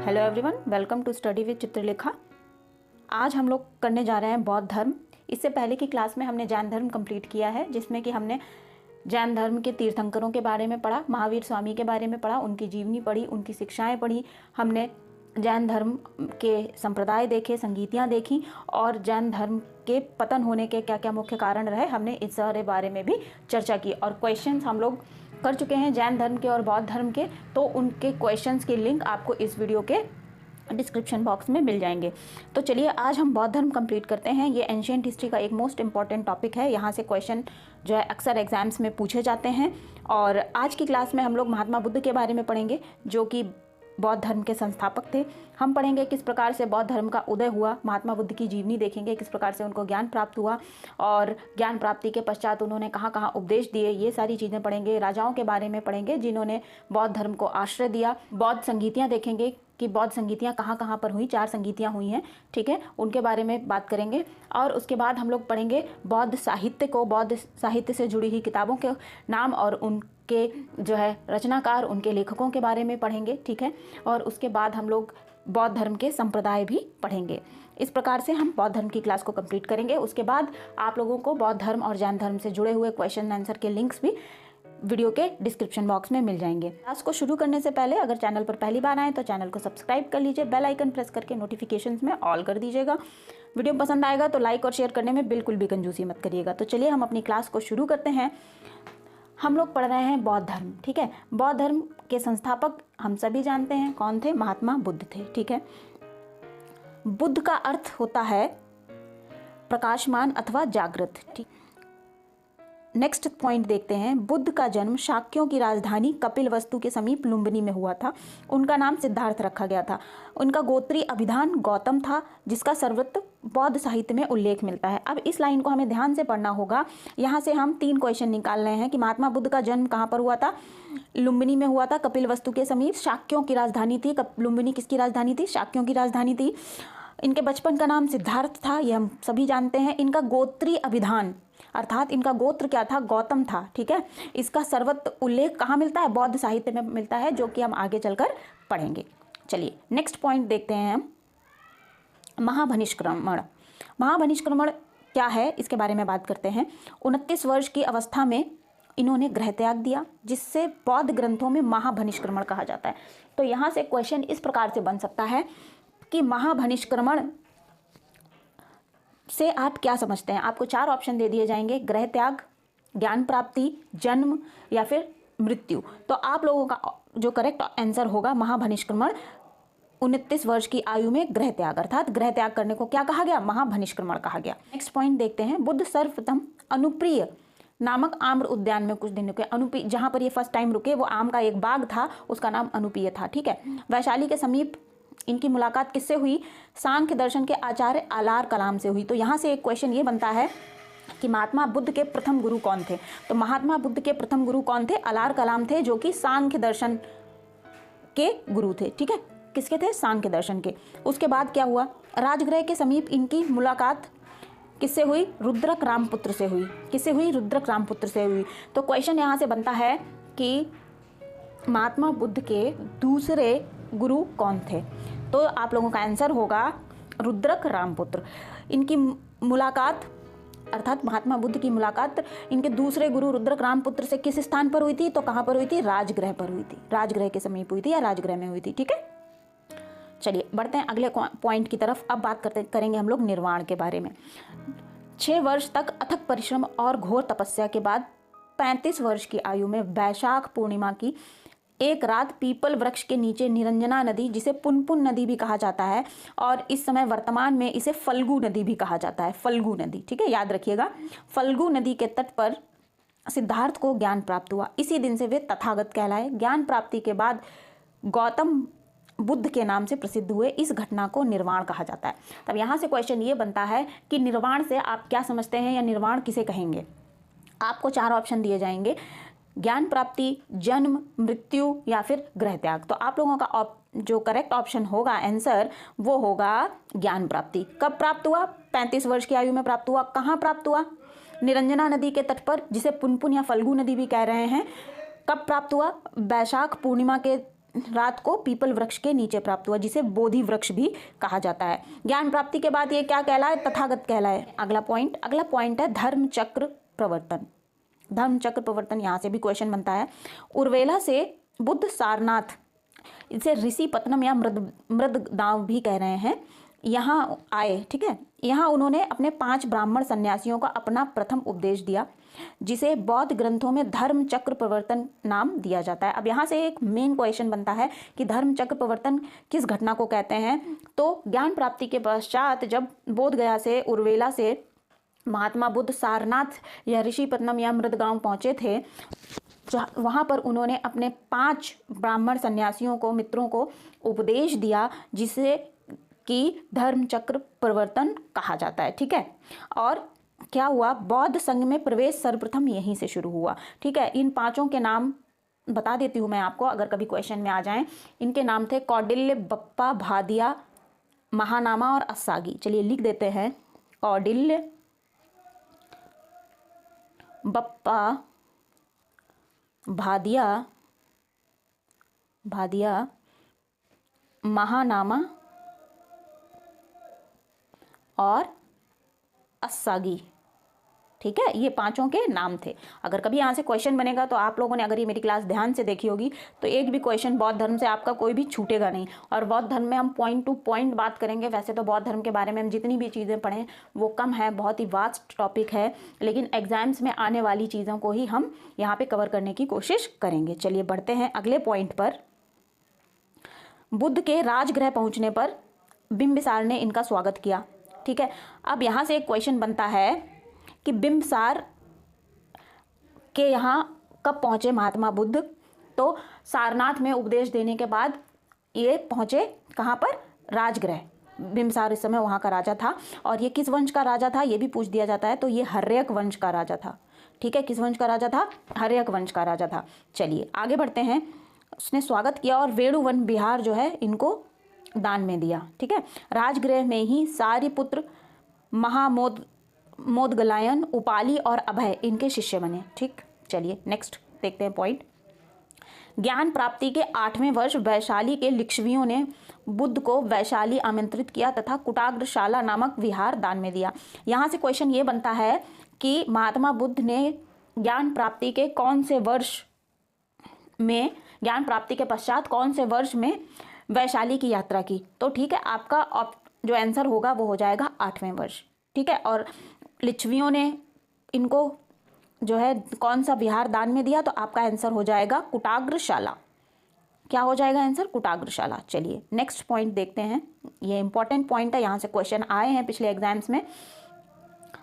Hello everyone, welcome to study with Chitralekha. आज हम लोग करने जा रहे हैं बौद्ध धर्म। इससे पहले की क्लास में हमने जैन धर्म कंप्लीट किया है, जिसमें कि हमने जैन धर्म के तीर्थंकरों के बारे में पढ़ा, महावीर स्वामी के बारे में पढ़ा, उनकी जीवनी पढ़ी, उनकी शिक्षाएं पढ़ी। हमने जैन धर्म के संप्रदाय देखे, संगीतियाँ देखी और जैन धर्म के पतन होने के क्या क्या मुख्य कारण रहे, हमने इस सारे बारे में भी चर्चा की। और क्वेश्चंस हम लोग कर चुके हैं जैन धर्म के और बौद्ध धर्म के, तो उनके क्वेश्चंस की लिंक आपको इस वीडियो के डिस्क्रिप्शन बॉक्स में मिल जाएंगे। तो चलिए आज हम बौद्ध धर्म कंप्लीट करते हैं। ये एंशिएंट हिस्ट्री का एक मोस्ट इंपॉर्टेंट टॉपिक है। यहाँ से क्वेश्चन जो है अक्सर एग्जाम्स में पूछे जाते हैं। और आज की क्लास में हम लोग महात्मा बुद्ध के बारे में पढ़ेंगे, जो कि बौद्ध धर्म के संस्थापक थे। हम पढ़ेंगे किस प्रकार से बौद्ध धर्म का उदय हुआ, महात्मा बुद्ध की जीवनी देखेंगे, किस प्रकार से उनको ज्ञान प्राप्त हुआ और ज्ञान प्राप्ति के पश्चात उन्होंने कहाँ कहाँ उपदेश दिए, ये सारी चीज़ें पढ़ेंगे। राजाओं के बारे में पढ़ेंगे जिन्होंने बौद्ध धर्म को आश्रय दिया। बौद्ध संगीतियाँ देखेंगे कि बौद्ध संगीतियाँ कहाँ कहाँ पर हुई, 4 संगीतियाँ हुई हैं, ठीक है, उनके बारे में बात करेंगे। और उसके बाद हम लोग पढ़ेंगे बौद्ध साहित्य को, बौद्ध साहित्य से जुड़ी हुई किताबों के नाम और उनके जो है रचनाकार, उनके लेखकों के बारे में पढ़ेंगे, ठीक है। और उसके बाद हम लोग बौद्ध धर्म के संप्रदाय भी पढ़ेंगे। इस प्रकार से हम बौद्ध धर्म की क्लास को कंप्लीट करेंगे। उसके बाद आप लोगों को बौद्ध धर्म और जैन धर्म से जुड़े हुए क्वेश्चन आंसर के लिंक्स भी वीडियो के डिस्क्रिप्शन बॉक्स में मिल जाएंगे। क्लास को शुरू करने से पहले अगर चैनल पर पहली बार आए तो चैनल को सब्सक्राइब कर लीजिए, बेल आइकन प्रेस करके नोटिफिकेशंस में ऑल कर दीजिएगा। वीडियो पसंद आएगा तो लाइक और शेयर करने में बिल्कुल भी कंजूसी मत करिएगा। तो चलिए हम अपनी क्लास को शुरू करते हैं। हम लोग पढ़ रहे हैं बौद्ध धर्म, ठीक है। बौद्ध धर्म के संस्थापक हम सभी जानते हैं कौन थे, महात्मा बुद्ध थे, ठीक है। बुद्ध का अर्थ होता है प्रकाशमान अथवा जागृत, ठीक। नेक्स्ट पॉइंट देखते हैं। बुद्ध का जन्म शाक्यों की राजधानी कपिलवस्तु के समीप लुम्बिनी में हुआ था। उनका नाम सिद्धार्थ रखा गया था। उनका गोत्रीय अभिधान गौतम था, जिसका सर्वत्र बौद्ध साहित्य में उल्लेख मिलता है। अब इस लाइन को हमें ध्यान से पढ़ना होगा। यहाँ से हम 3 क्वेश्चन निकाल रहे हैं कि महात्मा बुद्ध का जन्म कहाँ पर हुआ था, लुम्बिनी में हुआ था, कपिलवस्तु के समीप, शाक्यों की राजधानी थी। लुम्बिनी किसकी राजधानी थी, शाक्यों की राजधानी थी। इनके बचपन का नाम सिद्धार्थ था, ये हम सभी जानते हैं। इनका गोत्रीय अभिधान अर्थात इनका गोत्र क्या था, गौतम था, ठीक है। इसका सर्वत्र उल्लेख कहाँ मिलता है, बौद्ध साहित्य में मिलता है, जो कि हम आगे चलकर पढ़ेंगे। चलिए नेक्स्ट पॉइंट देखते हैं हम, महाभनिष्क्रमण। महाभनिष्क्रमण क्या है, इसके बारे में बात करते हैं। 29 वर्ष की अवस्था में इन्होंने गृह त्याग दिया, जिससे बौद्ध ग्रंथों में महाभनिष्क्रमण कहा जाता है। तो यहाँ से क्वेश्चन इस प्रकार से बन सकता है कि महाभनिष्क्रमण से आप क्या समझते हैं। आपको 4 ऑप्शन दे दिए जाएंगे, गृह त्याग, ज्ञान प्राप्ति, जन्म या फिर मृत्यु। तो आप लोगों का जो करेक्ट आंसर होगा महाभनिष्क्रमण। 29 वर्ष की आयु में गृह त्याग, अर्थात गृह त्याग करने को क्या कहा गया, महाभनिष्क्रमण कहा गया। नेक्स्ट पॉइंट देखते हैं। बुद्ध सर्वप्रथम अनुप्रिय नामक आम्र उद्यान में कुछ दिन रुके। अनुप्रिय, जहां पर ये फर्स्ट टाइम रुके, वो आम का एक बाग था, उसका नाम अनुप्रिय था, ठीक है। वैशाली के समीप इनकी मुलाकात किससे हुई, सांख्य दर्शन के आचार्य आलार कलाम से हुई। तो यहाँ से एक क्वेश्चन ये बनता है कि महात्मा बुद्ध के प्रथम गुरु कौन थे। तो महात्मा बुद्ध के प्रथम गुरु कौन थे, आलार कलाम थे, जो कि सांख्य दर्शन के गुरु थे, ठीक है। किसके थे, सांख्य दर्शन के। उसके बाद क्या हुआ, राजगृह के समीप इनकी मुलाकात किससे हुई, रुद्रक रामपुत्र से हुई। किससे हुई, रुद्रक रामपुत्र से हुई। तो क्वेश्चन यहाँ से बनता है कि महात्मा बुद्ध के दूसरे गुरु कौन थे। तो आप लोगों का आंसर होगा रुद्रक रामपुत्र। इनकी मुलाकात अर्थात महात्मा बुद्ध की मुलाकात इनके दूसरे गुरु रुद्रक रामपुत्र से किस स्थान पर हुई थी, तो कहाँ पर हुई थी, राजगृह पर हुई थी। राजगृह के समीप हुई थी या राजगृह में हुई थी, ठीक है। चलिए बढ़ते हैं अगले पॉइंट की तरफ। अब बात करेंगे हम लोग निर्वाण के बारे में। 6 वर्ष तक अथक परिश्रम और घोर तपस्या के बाद 35 वर्ष की आयु में वैशाख पूर्णिमा की एक रात पीपल वृक्ष के नीचे निरंजना नदी, जिसे पुनपुन नदी भी कहा जाता है और इस समय वर्तमान में इसे फल्गु नदी भी कहा जाता है, फल्गु नदी, ठीक है, याद रखिएगा। फल्गु नदी के तट पर सिद्धार्थ को ज्ञान प्राप्त हुआ। इसी दिन से वे तथागत कहलाए। ज्ञान प्राप्ति के बाद गौतम बुद्ध के नाम से प्रसिद्ध हुए। इस घटना को निर्वाण कहा जाता है। तब यहाँ से क्वेश्चन ये बनता है कि निर्वाण से आप क्या समझते हैं या निर्वाण किसे कहेंगे। आपको 4 ऑप्शन दिए जाएंगे, ज्ञान प्राप्ति, जन्म, मृत्यु या फिर गृह त्याग। तो आप लोगों का जो करेक्ट ऑप्शन होगा आंसर, वो होगा ज्ञान प्राप्ति। कब प्राप्त हुआ, 35 वर्ष की आयु में प्राप्त हुआ। कहाँ प्राप्त हुआ, निरंजना नदी के तट पर, जिसे पुनपुन या फल्गु नदी भी कह रहे हैं। कब प्राप्त हुआ, वैशाख पूर्णिमा के रात को पीपल वृक्ष के नीचे प्राप्त हुआ, जिसे बोधि वृक्ष भी कहा जाता है। ज्ञान प्राप्ति के बाद ये क्या कहलाए? तथागत कहलाए। अगला पॉइंट है धर्म चक्र प्रवर्तन। धर्म चक्र प्रवर्तन, यहाँ से भी क्वेश्चन बनता है। उर्वेला से बुद्ध सारनाथ, इसे ऋषि पत्तनम या मृदगांव भी कह रहे हैं, यहाँ आए। ठीक है, यहाँ उन्होंने अपने 5 ब्राह्मण सन्यासियों का अपना प्रथम उपदेश दिया, जिसे बौद्ध ग्रंथों में धर्म चक्र प्रवर्तन नाम दिया जाता है। अब यहाँ से एक मेन क्वेश्चन बनता है कि धर्म चक्र प्रवर्तन किस घटना को कहते हैं? तो ज्ञान प्राप्ति के पश्चात जब बोध गया से उर्वेला से महात्मा बुद्ध सारनाथ या ऋषिपत्तनम या मृदगांव पहुँचे थे, वहाँ पर उन्होंने अपने 5 ब्राह्मण सन्यासियों को, मित्रों को उपदेश दिया, जिसे कि धर्म चक्र प्रवर्तन कहा जाता है। ठीक है, और क्या हुआ? बौद्ध संघ में प्रवेश सर्वप्रथम यहीं से शुरू हुआ। ठीक है, इन 5 के नाम बता देती हूँ मैं आपको, अगर कभी क्वेश्चन में आ जाएं। इनके नाम थे कौडिल्य, बप्पा, भादिया, महानामा और अस्सागी। चलिए लिख देते हैं, कौडिल्य, बप्पा, भादिया, महानामा और अस्सागी। ठीक है, ये 5 के नाम थे। अगर कभी यहाँ से क्वेश्चन बनेगा तो आप लोगों ने, अगर ये मेरी क्लास ध्यान से देखी होगी, तो एक भी क्वेश्चन बौद्ध धर्म से आपका कोई भी छूटेगा नहीं। और बौद्ध धर्म में हम पॉइंट टू पॉइंट बात करेंगे। वैसे तो बौद्ध धर्म के बारे में हम जितनी भी चीज़ें पढ़ें वो कम है, बहुत ही वास्ट टॉपिक है, लेकिन एग्जाम्स में आने वाली चीज़ों को ही हम यहाँ पर कवर करने की कोशिश करेंगे। चलिए बढ़ते हैं अगले पॉइंट पर। बुद्ध के राजगृह पहुँचने पर बिंबिसार ने इनका स्वागत किया। ठीक है, अब यहाँ से एक क्वेश्चन बनता है कि बिंबिसार के यहाँ कब पहुँचे महात्मा बुद्ध? तो सारनाथ में उपदेश देने के बाद ये पहुँचे कहाँ पर? राजगृह। बिंबिसार इस समय वहाँ का राजा था, और ये किस वंश का राजा था ये भी पूछ दिया जाता है। तो ये हर्यक वंश का राजा था। ठीक है, किस वंश का राजा था? हर्यक वंश का राजा था। चलिए आगे बढ़ते हैं। उसने स्वागत किया और वेणुवन विहार जो है इनको दान में दिया। ठीक है, राजगृह में ही सारिपुत्र, मोदगलायन, उपाली और अभय इनके शिष्य बने। ठीक, चलिए नेक्स्ट देखते हैं पॉइंट। ज्ञान प्राप्ति के 8वें वर्ष वैशाली के लिच्छवियों ने बुद्ध को वैशाली आमंत्रित किया तथा कुटाग्रशाला नामक विहार दान में दिया। यहाँ से क्वेश्चन ये बनता है कि महात्मा बुद्ध ने ज्ञान प्राप्ति के कौन से वर्ष में, ज्ञान प्राप्ति के पश्चात कौन से वर्ष में वैशाली की यात्रा की? तो ठीक है, आपका जो आंसर होगा वो हो जाएगा 8वें वर्ष। ठीक है, और लिच्छवियों ने इनको जो है कौन सा विहार दान में दिया? तो आपका आंसर हो जाएगा कुटाग्रशाला। क्या हो जाएगा आंसर? कुटाग्रशाला। चलिए नेक्स्ट पॉइंट देखते हैं। ये इंपॉर्टेंट पॉइंट है, यहाँ से क्वेश्चन आए हैं पिछले एग्जाम्स में।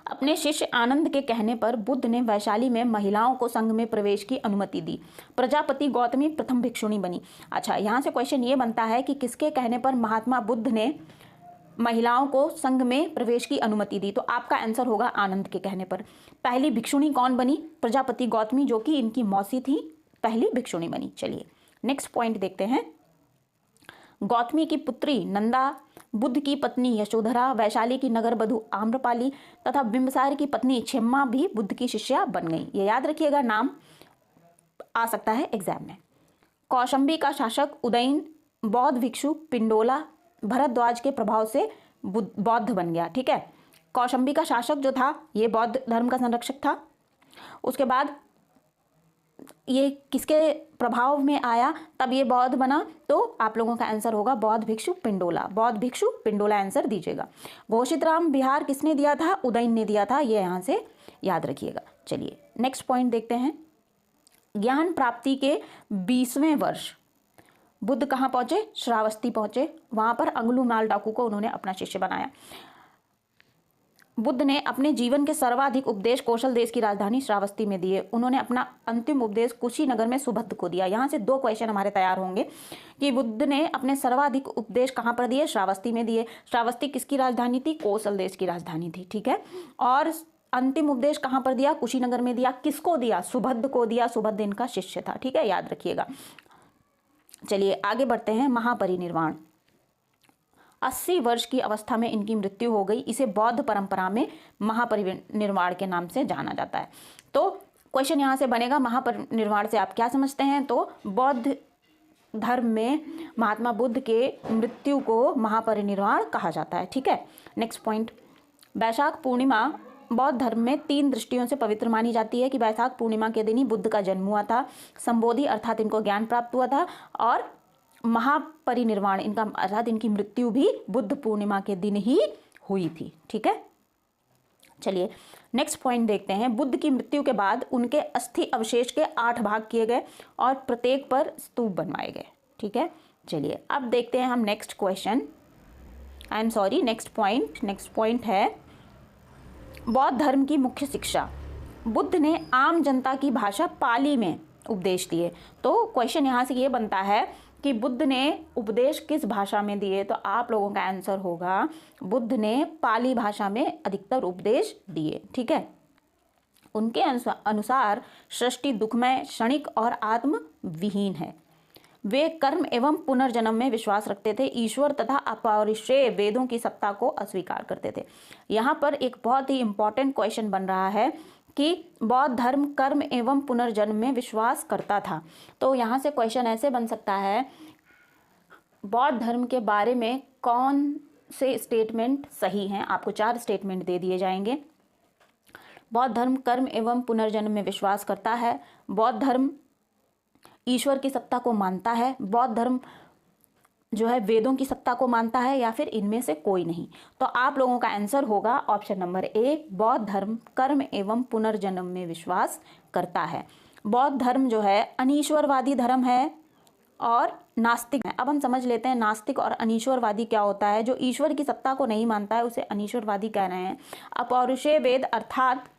अपने शिष्य आनंद के कहने पर बुद्ध ने वैशाली में महिलाओं को संघ में प्रवेश की अनुमति दी। प्रजापति गौतमी प्रथम भिक्षुणी बनी। अच्छा, यहाँ से क्वेश्चन ये बनता है कि किसके कहने पर महात्मा बुद्ध ने महिलाओं को संघ में प्रवेश की अनुमति दी? तो आपका आंसर होगा आनंद के कहने पर। पहली भिक्षुणी कौन बनी? प्रजापति गौतमी, जो कि इनकी मौसी थी, पहली भिक्षुणी बनी। चलिए नेक्स्ट पॉइंट देखते हैं। गौतमी की पुत्री नंदा, बुद्ध की पत्नी यशोधरा, वैशाली की नगर बधू आम्रपाली तथा बिंबिसार की पत्नी क्षमा भी बुद्ध की शिष्या बन गई। ये याद रखिएगा, नाम आ सकता है एग्जाम में। कौशंबी का शासक उदयन बौद्ध भिक्षु पिंडोला भरद्वाज के प्रभाव से बौद्ध बन गया। ठीक है, कौशंबी का शासक जो था ये बौद्ध धर्म का संरक्षक था। उसके बाद ये किसके प्रभाव में आया तब ये बौद्ध बना? तो आप लोगों का आंसर होगा बौद्ध भिक्षु पिंडोला। बौद्ध भिक्षु पिंडोला आंसर दीजिएगा। घोषित राम विहार किसने दिया था? उदयन ने दिया था, ये यहाँ से याद रखिएगा। चलिए नेक्स्ट पॉइंट देखते हैं। ज्ञान प्राप्ति के 20वें वर्ष बुद्ध कहाँ पहुंचे? श्रावस्ती पहुंचे। वहां पर अंगुलीमाल डाकू को उन्होंने अपना शिष्य बनाया। बुद्ध ने अपने जीवन के सर्वाधिक उपदेश कौशल देश की राजधानी श्रावस्ती में दिए। उन्होंने अपना अंतिम उपदेश कुशीनगर में सुबुद्ध को दिया। यहाँ से 2 क्वेश्चन हमारे तैयार होंगे कि बुद्ध ने अपने सर्वाधिक उपदेश कहाँ पर दिए? श्रावस्ती में दिए। श्रावस्ती किसकी राजधानी थी? कौशल देश की राजधानी थी। ठीक है, और अंतिम उपदेश कहाँ पर दिया? कुशीनगर में दिया। किसको दिया? सुबुद्ध को दिया। सुबुद्ध इनका शिष्य था। ठीक है, याद रखिएगा। चलिए आगे बढ़ते हैं। महापरिनिर्वाण 80 वर्ष की अवस्था में इनकी मृत्यु हो गई। इसे बौद्ध परंपरा में महापरिनिर्वाण के नाम से जाना जाता है। तो क्वेश्चन यहाँ से बनेगा, महापरिनिर्वाण से आप क्या समझते हैं? तो बौद्ध धर्म में महात्मा बुद्ध के मृत्यु को महापरिनिर्वाण कहा जाता है। ठीक है, नेक्स्ट पॉइंट, वैशाख पूर्णिमा बौद्ध धर्म में 3 दृष्टियों से पवित्र मानी जाती है कि वैशाख पूर्णिमा के दिन ही बुद्ध का जन्म हुआ था, संबोधि अर्थात इनको ज्ञान प्राप्त हुआ था, और महापरिनिर्वाण इनका अर्थात इनकी मृत्यु भी बुद्ध पूर्णिमा के दिन ही हुई थी। ठीक है, चलिए नेक्स्ट पॉइंट देखते हैं। बुद्ध की मृत्यु के बाद उनके अस्थि अवशेष के 8 भाग किए गए और प्रत्येक पर स्तूप बनवाए गए। ठीक है, चलिए अब देखते हैं हम नेक्स्ट क्वेश्चन, नेक्स्ट पॉइंट है बौद्ध धर्म की मुख्य शिक्षा। बुद्ध ने आम जनता की भाषा पाली में उपदेश दिए। तो क्वेश्चन यहाँ से ये बनता है कि बुद्ध ने उपदेश किस भाषा में दिए, तो आप लोगों का आंसर होगा बुद्ध ने पाली भाषा में अधिकतर उपदेश दिए। ठीक है, उनके अनुसार सृष्टि दुखमय, क्षणिक और आत्म विहीन है। वे कर्म एवं पुनर्जन्म में विश्वास रखते थे, ईश्वर तथा अपौरुषेय वेदों की सत्ता को अस्वीकार करते थे। यहाँ पर एक बहुत ही इंपॉर्टेंट क्वेश्चन बन रहा है कि बौद्ध धर्म कर्म एवं पुनर्जन्म में विश्वास करता था। तो यहाँ से क्वेश्चन ऐसे बन सकता है, बौद्ध धर्म के बारे में कौन से स्टेटमेंट सही हैं। आपको 4 स्टेटमेंट दे दिए जाएंगे। बौद्ध धर्म कर्म एवं पुनर्जन्म में विश्वास करता है, बौद्ध धर्म ईश्वर की सत्ता को मानता है, बौद्ध धर्म जो है वेदों की सत्ता को मानता है, या फिर इनमें से कोई नहीं। तो आप लोगों का आंसर होगा ऑप्शन नंबर ए, बौद्ध धर्म कर्म एवं पुनर्जन्म में विश्वास करता है। बौद्ध धर्म जो है अनीश्वरवादी धर्म है और नास्तिक है। अब हम समझ लेते हैं नास्तिक और अनीश्वरवादी क्या होता है। जो ईश्वर की सत्ता को नहीं मानता है उसे अनीश्वरवादी कह रहे हैं। अपौरुषेय वेद अर्थात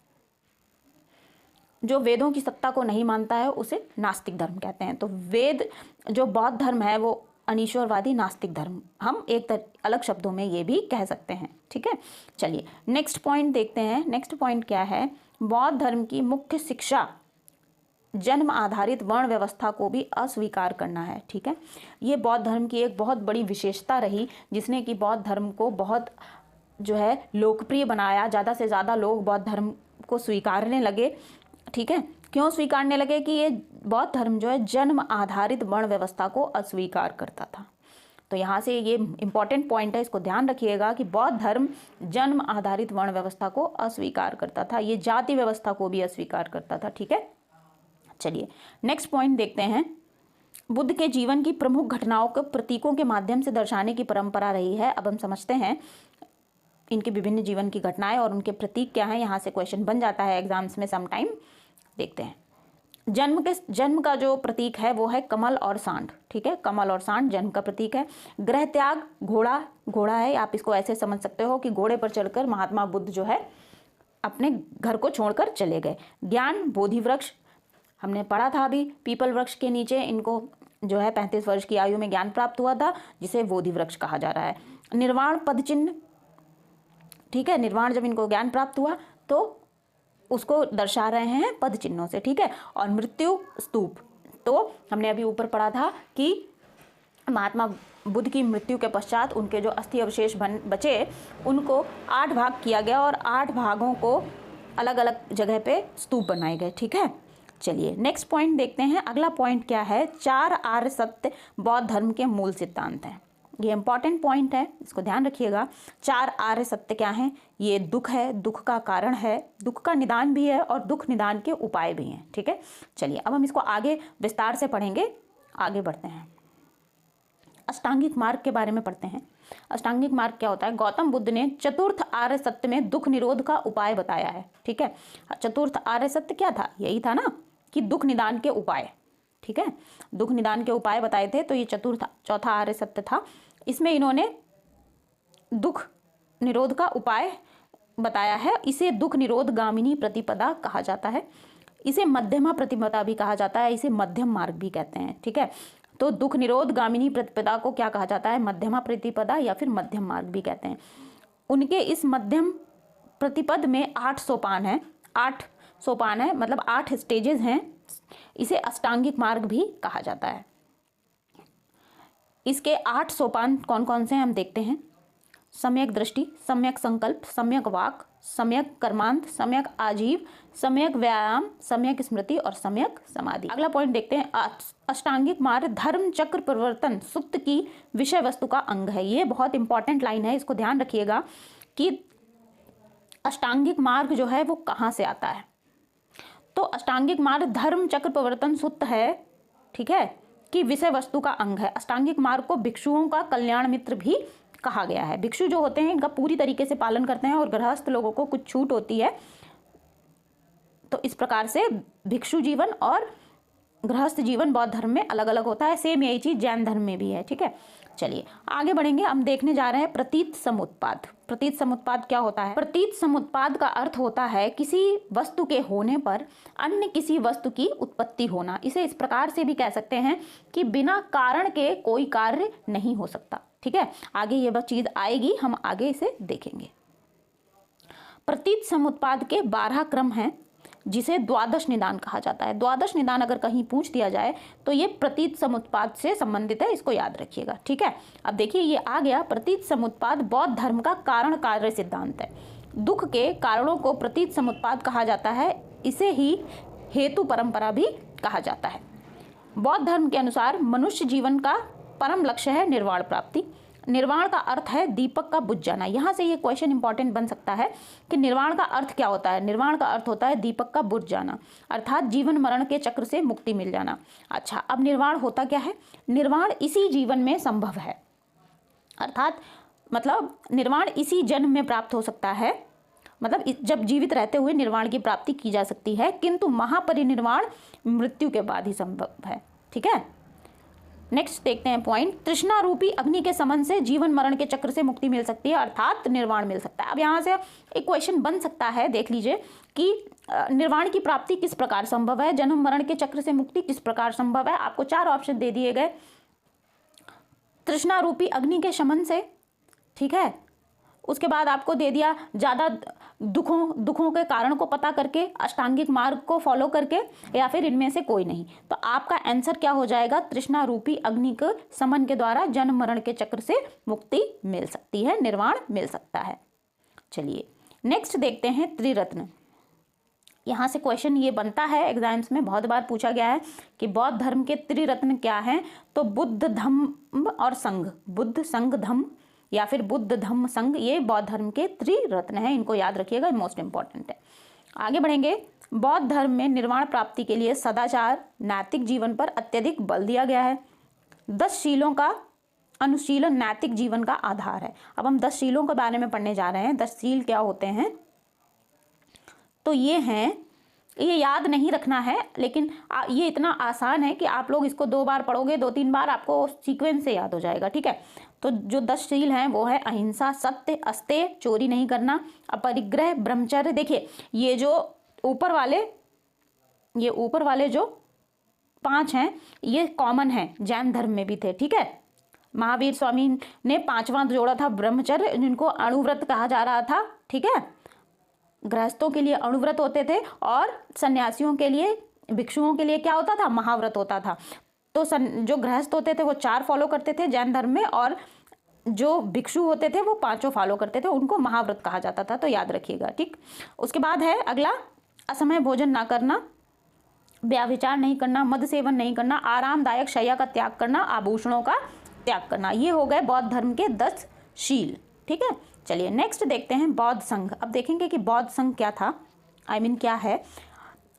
जो वेदों की सत्ता को नहीं मानता है उसे नास्तिक धर्म कहते हैं। तो वेद जो बौद्ध धर्म है वो अनीश्वरवादी नास्तिक धर्म, हम एक अलग शब्दों में ये भी कह सकते हैं। ठीक है, चलिए नेक्स्ट पॉइंट देखते हैं। नेक्स्ट पॉइंट क्या है, बौद्ध धर्म की मुख्य शिक्षा जन्म आधारित वर्ण व्यवस्था को भी अस्वीकार करना है। ठीक है, ये बौद्ध धर्म की एक बहुत बड़ी विशेषता रही जिसने कि बौद्ध धर्म को बहुत जो है लोकप्रिय बनाया। ज़्यादा से ज़्यादा लोग बौद्ध धर्म को स्वीकारने लगे। ठीक है, क्यों स्वीकारने लगे कि ये बौद्ध धर्म जो है जन्म आधारित वर्ण व्यवस्था को अस्वीकार करता था। तो यहाँ से ये इंपॉर्टेंट पॉइंट है, इसको ध्यान रखिएगा कि बौद्ध धर्म जन्म आधारित वर्ण व्यवस्था को अस्वीकार करता था, ये जाति व्यवस्था को भी अस्वीकार करता था। ठीक है, चलिए नेक्स्ट पॉइंट देखते हैं। बुद्ध के जीवन की प्रमुख घटनाओं को प्रतीकों के माध्यम से दर्शाने की परंपरा रही है। अब हम समझते हैं इनके विभिन्न जीवन की घटनाएं और उनके प्रतीक क्या हैं। यहाँ से क्वेश्चन बन जाता है एग्जाम्स में समटाइम। देखते हैं, जन्म का जो प्रतीक है वो है कमल और सांड। ठीक है, कमल और सांड जन्म का प्रतीक है। ग्रह त्याग, घोड़ा है, आप इसको ऐसे समझ सकते हो कि घोड़े पर चढ़कर महात्मा बुद्ध जो है अपने घर को छोड़कर चले गए। ज्ञान, बोधि वृक्ष, हमने पढ़ा था अभी, पीपल वृक्ष के नीचे इनको जो है 35 वर्ष की आयु में ज्ञान प्राप्त हुआ था, जिसे बोधि वृक्ष कहा जा रहा है। निर्वाण पद चिन्ह, ठीक है, निर्वाण जब इनको ज्ञान प्राप्त हुआ तो उसको दर्शा रहे हैं पद चिन्हों से। ठीक है, और मृत्यु स्तूप, तो हमने अभी ऊपर पढ़ा था कि महात्मा बुद्ध की मृत्यु के पश्चात उनके जो अस्थि अवशेष बचे उनको 8 भाग किया गया और 8 भागों को अलग अलग जगह पे स्तूप बनाए गए। ठीक है, चलिए नेक्स्ट पॉइंट देखते हैं। अगला पॉइंट क्या है, 4 आर्य सत्य बौद्ध धर्म के मूल सिद्धांत हैं। ये इंपॉर्टेंट पॉइंट है, इसको ध्यान रखिएगा। 4 आर्य सत्य क्या हैं, ये दुख है, दुख का कारण है, दुख का निदान भी है और दुख निदान के उपाय भी हैं। ठीक है, चलिए अब हम इसको आगे विस्तार से पढ़ेंगे। आगे बढ़ते हैं, अष्टांगिक मार्ग के बारे में पढ़ते हैं। अष्टांगिक मार्ग क्या होता है, गौतम बुद्ध ने चतुर्थ आर्य सत्य में दुख निरोध का उपाय बताया है। ठीक है, चतुर्थ आर्य सत्य क्या था, यही था ना कि दुख निदान के उपाय। ठीक है, दुख निदान के उपाय बताए थे, तो ये चौथा आर्य सत्य था। इसमें इन्होंने दुख निरोध का उपाय बताया है। इसे दुख निरोध गामिनी प्रतिपदा कहा जाता है, इसे मध्यमा प्रतिपदा भी कहा जाता है, इसे मध्यम मार्ग भी कहते हैं। ठीक है, तो दुख निरोध गामिनी प्रतिपदा को क्या कहा जाता है, मध्यमा प्रतिपदा या फिर मध्यम मार्ग भी कहते हैं। उनके इस मध्यम प्रतिपद में 8 सोपान है, 8 सोपान है, मतलब 8 स्टेजेस हैं। इसे अष्टांगिक मार्ग भी कहा जाता है। इसके 8 सोपान कौन कौन से हैं हम देखते हैं। सम्यक दृष्टि, सम्यक संकल्प, सम्यक वाक, सम्यक कर्मांत, सम्यक आजीव, सम्यक व्यायाम, सम्यक स्मृति और सम्यक समाधि। अगला पॉइंट देखते हैं, अष्टांगिक मार्ग धर्म चक्र परिवर्तन सुक्त की विषय वस्तु का अंग है। ये बहुत इंपॉर्टेंट लाइन है, इसको ध्यान रखिएगा कि अष्टांगिक मार्ग जो है वो कहाँ से आता है। तो अष्टांगिक मार्ग धर्म चक्र परिवर्तन सुक्त है, ठीक है, कि विषय वस्तु का अंग है। अष्टांगिक मार्ग को भिक्षुओं का कल्याण मित्र भी कहा गया है। भिक्षु जो होते हैं इनका पूरी तरीके से पालन करते हैं और गृहस्थ लोगों को कुछ छूट होती है। तो इस प्रकार से भिक्षु जीवन और गृहस्थ जीवन बौद्ध धर्म में अलग अलग होता है। सेम यही चीज जैन धर्म में भी है, ठीक है। चलिए आगे बढ़ेंगे, हम देखने जा रहे हैं प्रतीत समुत्पाद। प्रतीत समुत्पाद क्या होता है? प्रतीत समुत्पाद का अर्थ होता है किसी वस्तु के होने पर अन्य किसी वस्तु की उत्पत्ति होना। इसे इस प्रकार से भी कह सकते हैं कि बिना कारण के कोई कार्य नहीं हो सकता, ठीक है। आगे ये चीज आएगी, हम आगे इसे देखेंगे। प्रतीत समुत्पाद के 12 क्रम हैं जिसे द्वादश निदान कहा जाता है। द्वादश निदान अगर कहीं पूछ दिया जाए तो ये प्रतीत समुत्पाद से संबंधित है, इसको याद रखिएगा, ठीक है। अब देखिए ये आ गया, प्रतीत समुत्पाद बौद्ध धर्म का कारण कार्य सिद्धांत है। दुख के कारणों को प्रतीत समुत्पाद कहा जाता है, इसे ही हेतु परंपरा भी कहा जाता है। बौद्ध धर्म के अनुसार मनुष्य जीवन का परम लक्ष्य है निर्वाण प्राप्ति। निर्वाण का अर्थ है दीपक का बुझ जाना। यहाँ से ये क्वेश्चन इंपॉर्टेंट बन सकता है कि निर्वाण का अर्थ क्या होता है। निर्वाण का अर्थ होता है दीपक का बुझ जाना, अर्थात जीवन मरण के चक्र से मुक्ति मिल जाना। अच्छा, अब निर्वाण होता क्या है? निर्वाण इसी जीवन में संभव है, अर्थात मतलब निर्वाण इसी जन्म में प्राप्त हो सकता है, मतलब जब जीवित रहते हुए निर्वाण की प्राप्ति की जा सकती है, किंतु महापरिनिर्वाण मृत्यु के बाद ही संभव है, ठीक है। नेक्स्ट देखते हैं पॉइंट, तृष्णा रूपी अग्नि के समन से जीवन मरण के चक्र से मुक्ति मिल सकती है, अर्थात निर्वाण मिल सकता है। अब यहाँ से एक क्वेश्चन बन सकता है, देख लीजिए कि निर्वाण की प्राप्ति किस प्रकार संभव है, जन्म मरण के चक्र से मुक्ति किस प्रकार संभव है। आपको 4 ऑप्शन दे दिए गए, तृष्णा रूपी अग्नि के शमन से, ठीक है। उसके बाद आपको दे दिया ज़्यादा दुखों के कारण को पता करके, अष्टांगिक मार्ग को फॉलो करके, या फिर इनमें से कोई नहीं। तो आपका आंसर क्या हो जाएगा? तृष्णा रूपी अग्नि के समन के द्वारा जन्म मरण के चक्र से मुक्ति मिल सकती है, निर्वाण मिल सकता है। चलिए नेक्स्ट देखते हैं त्रिरत्न। यहाँ से क्वेश्चन ये बनता है, एग्जाम्स में बहुत बार पूछा गया है कि बौद्ध धर्म के त्रिरत्न क्या हैं। तो बुद्ध, धम्म और संघ, बुद्ध संघ धम्म या फिर बुद्ध धम्म संघ, ये बौद्ध धर्म के त्रिरत्न हैं, इनको याद रखिएगा, मोस्ट इंपॉर्टेंट है। आगे बढ़ेंगे, बौद्ध धर्म में निर्वाण प्राप्ति के लिए सदाचार, नैतिक जीवन पर अत्यधिक बल दिया गया है। 10 शीलों का अनुशीलन नैतिक जीवन का आधार है। अब हम 10 शीलों के बारे में पढ़ने जा रहे हैं। 10 शील क्या होते हैं? तो ये हैं, ये याद नहीं रखना है, लेकिन ये इतना आसान है कि आप लोग इसको 2 बार पढ़ोगे, 2-3 बार आपको सीक्वेंस से याद हो जाएगा, ठीक है। तो जो 10 शील हैं वो है अहिंसा, सत्य, अस्तेय, चोरी नहीं करना, अपरिग्रह, ब्रह्मचर्य। देखिए ये जो ऊपर वाले जो 5 हैं ये कॉमन हैं, जैन धर्म में भी थे, ठीक है। महावीर स्वामी ने 5वां जोड़ा था ब्रह्मचर्य, जिनको अणुव्रत कहा जा रहा था, ठीक है। गृहस्थों के लिए अणुव्रत होते थे और सन्यासियों के लिए, भिक्षुओं के लिए क्या होता था? महाव्रत होता था। तो जो गृहस्थ होते थे वो 4 फॉलो करते थे जैन धर्म में, और जो भिक्षु होते थे वो 5 फॉलो करते थे, उनको महाव्रत कहा जाता था, तो याद रखिएगा, ठीक। उसके बाद है अगला, असमय भोजन ना करना, व्याभिचार नहीं करना, मद सेवन नहीं करना, आरामदायक शैया का त्याग करना, आभूषणों का त्याग करना। ये हो गए बौद्ध धर्म के 10 शील, ठीक है। चलिए नेक्स्ट देखते हैं बौद्ध संघ। अब देखेंगे कि बौद्ध संघ क्या था, क्या है।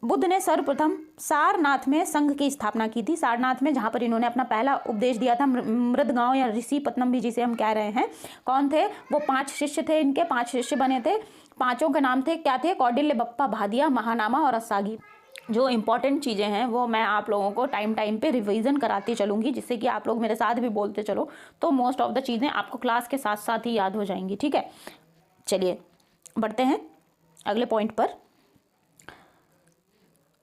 बुद्ध ने सर्वप्रथम सारनाथ में संघ की स्थापना की थी। सारनाथ में, जहाँ पर इन्होंने अपना पहला उपदेश दिया था, मृदगांव या ऋषि पत्नम भी जिसे हम कह रहे हैं। कौन थे वो? 5 शिष्य थे, इनके 5 शिष्य बने थे। 5 के नाम थे, क्या थे? कौडिल्य, बप्पा, भादिया, महानामा और असागी। जो इंपॉर्टेंट चीज़ें हैं वो मैं आप लोगों को टाइम पे रिवीजन कराती चलूँगी, जिससे कि आप लोग मेरे साथ भी बोलते चलो, तो मोस्ट ऑफ द चीज़ें आपको क्लास के साथ साथ ही याद हो जाएंगी, ठीक है। चलिए बढ़ते हैं अगले पॉइंट पर।